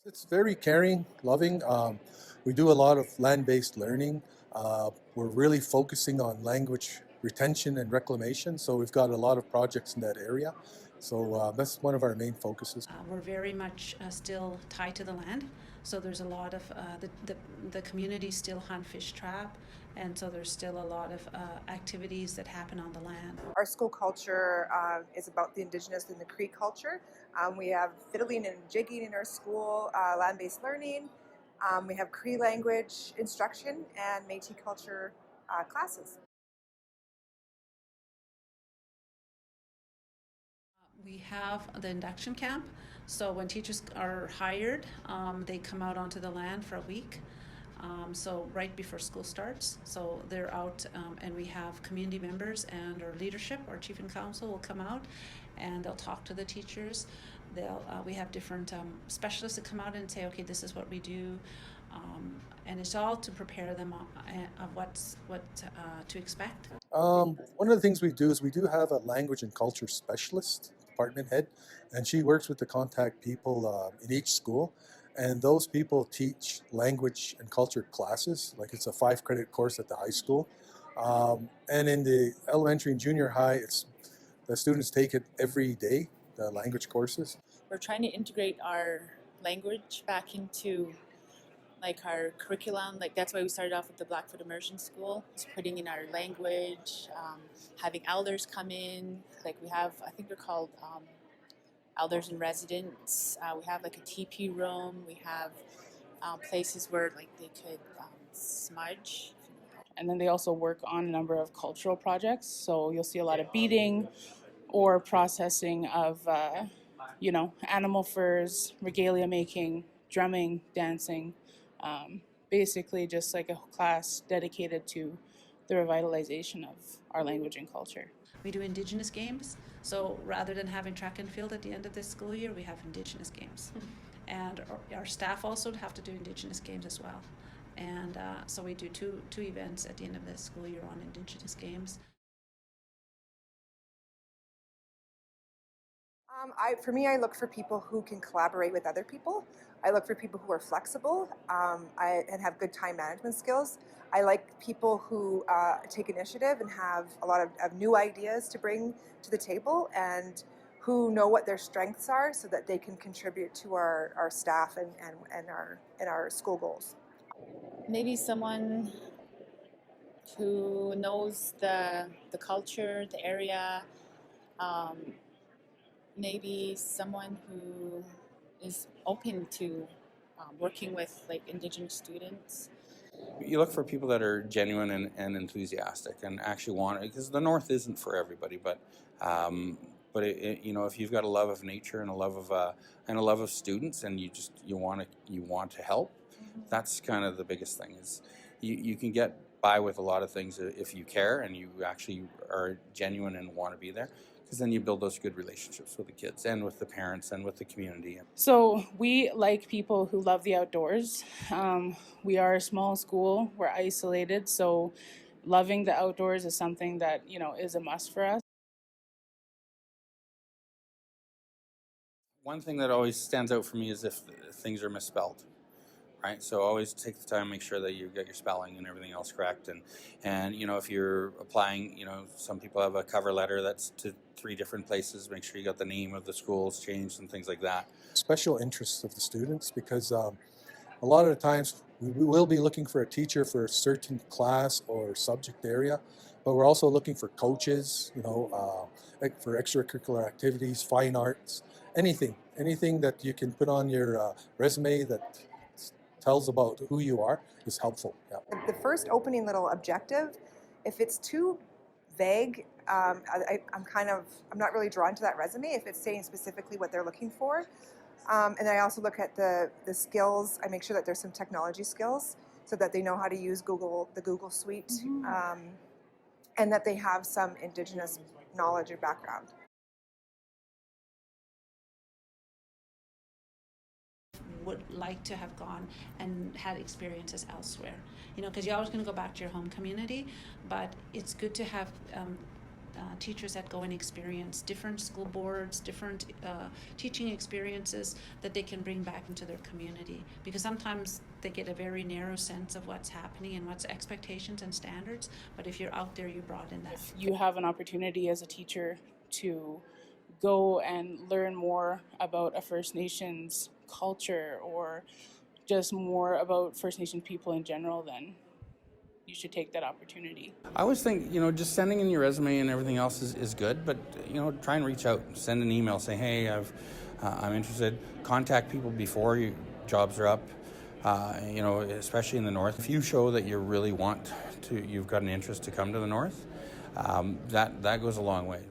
It's very caring, loving. We do a lot of land-based learning. We're really focusing on language retention and reclamation, so we've got a lot of projects in that area. So that's one of our main focuses. We're very much still tied to the land, so there's a lot of the community still hunt, fish, trap, and so there's still a lot of activities that happen on the land. Our school culture is about the Indigenous and the Cree culture. We have fiddling and jigging in our school, land-based learning. We have Cree language instruction and Métis culture classes. We have the Induction Camp, so when teachers are hired, they come out onto the land for a week. So right before school starts, so they're out, and we have community members and our leadership, our chief and council will come out, and they'll talk to the teachers. We have different specialists that come out and say, okay, this is what we do, and it's all to prepare them of what to expect. One of the things we do is we do have a language and culture specialist, department head, and she works with the contact people in each school. And those people teach language and culture classes, like it's a 5-credit course at the high school. And in the elementary and junior high, the students take it every day, the language courses. We're trying to integrate our language back into like our curriculum. Like that's why we started off with the Blackfoot Immersion School, just putting in our language, having elders come in. Like we have, I think they're called elders in residence. We have like a TP room. We have places where like they could smudge. And then they also work on a number of cultural projects. So you'll see a lot of beading or processing of, animal furs, regalia making, drumming, dancing. Basically just like a class dedicated to the revitalization of our language and culture. We do Indigenous games, so rather than having track and field at the end of this school year, we have Indigenous games. And our staff also have to do Indigenous games as well. And so we do two events at the end of the school year on Indigenous games. For me, I look for people who can collaborate with other people. I look for people who are flexible and have good time management skills. I like people who take initiative and have a lot of new ideas to bring to the table, and who know what their strengths are so that they can contribute to our staff and our school goals. Maybe someone who knows the culture, the area. Maybe someone who is open to working with like Indigenous students. You look for people that are genuine and enthusiastic and actually want it, because the North isn't for everybody. But if you've got a love of nature and a love of students, and you want to help, that's kind of the biggest thing. Is you can get by with a lot of things if you care and you actually are genuine and want to be there. Because then you build those good relationships with the kids and with the parents and with the community. So we like people who love the outdoors. We are a small school, we're isolated, so loving the outdoors is something that, is a must for us. One thing that always stands out for me is if things are misspelled. Right, so always take the time, make sure that you get your spelling and everything else correct, and if you're applying, some people have a cover letter that's to 3 different places. Make sure you got the name of the schools changed and things like that. Special interests of the students, because a lot of the times we will be looking for a teacher for a certain class or subject area, but we're also looking for coaches, for extracurricular activities, fine arts, anything that you can put on your resume that tells about who you are is helpful. Yeah. The first opening little objective, if it's too vague, I'm not really drawn to that resume if it's saying specifically what they're looking for. And I also look at the skills. I make sure that there's some technology skills so that they know how to use the Google Suite, and that they have some Indigenous knowledge or background. Would like to have gone and had experiences elsewhere, because you're always going to go back to your home community, but it's good to have teachers that go and experience different school boards, different teaching experiences that they can bring back into their community. Because sometimes they get a very narrow sense of what's happening and what's expectations and standards. But if you're out there, you broaden that. If you have an opportunity as a teacher to go and learn more about a First Nations culture or just more about First Nation people in general, then you should take that opportunity. I always think, just sending in your resume and everything else is good, but, try and reach out. Send an email, say, hey, I'm interested. Contact people before your jobs are up, especially in the north. If you show that you really you've got an interest to come to the north, that goes a long way.